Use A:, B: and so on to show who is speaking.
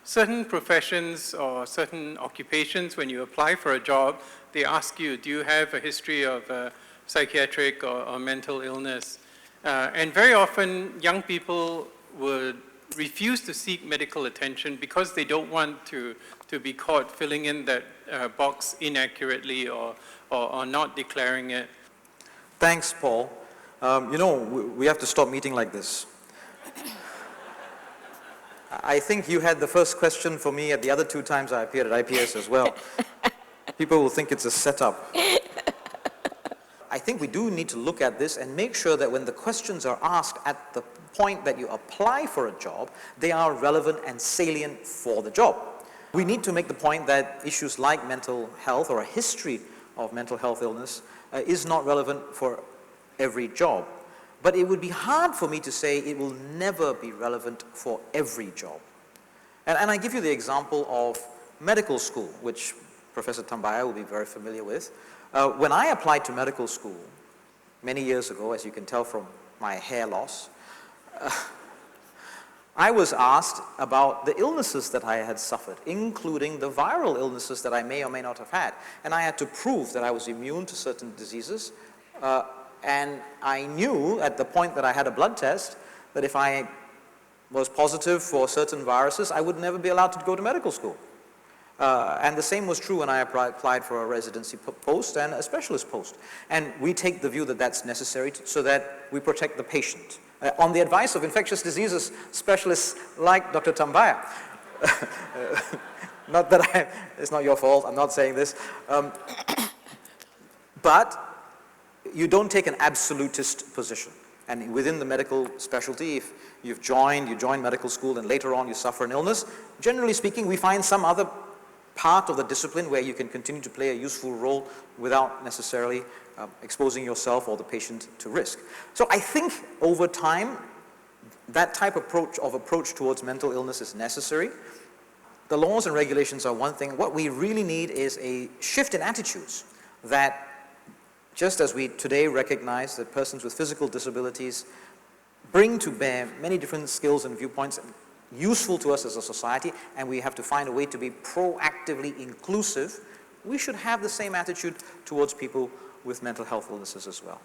A: certain professions or certain occupations, when you apply for a job, they ask you, do you have a history of psychiatric or mental illness? And very often, young people would refuse to seek medical attention because they don't want to be caught filling in that box inaccurately or not declaring it.
B: Thanks, Paul. We have to stop meeting like this. I think you had the first question for me at the other 2 times I appeared at IPS as well. People will think it's a setup. I think we do need to look at this and make sure that when the questions are asked at the point that you apply for a job, they are relevant and salient for the job. We need to make the point that issues like mental health or a history of mental health illness is not relevant for every job. But it would be hard for me to say it will never be relevant for every job. And I give you the example of medical school, which Professor Tambyah will be very familiar with. When I applied to medical school many years ago, as you can tell from my hair loss, I was asked about the illnesses that I had suffered, including the viral illnesses that I may or may not have had. And I had to prove that I was immune to certain diseases. And I knew at the point that I had a blood test that if I was positive for certain viruses, I would never be allowed to go to medical school. And the same was true when I applied for a residency post and a specialist post. And we take the view that that's necessary so that we protect the patient. On the advice of infectious diseases specialists like Dr. Tambyah. Not that it's not your fault, I'm not saying this. But you don't take an absolutist position. And within the medical specialty, if you join medical school and later on you suffer an illness, generally speaking, we find some other part of the discipline where you can continue to play a useful role without necessarily exposing yourself or the patient to risk. So I think over time, that type of approach towards mental illness is necessary. The laws and regulations are one thing. What we really need is a shift in attitudes that just as we today recognize that persons with physical disabilities bring to bear many different skills and viewpoints useful to us as a society, and we have to find a way to be proactively inclusive, we should have the same attitude towards people with mental health illnesses as well.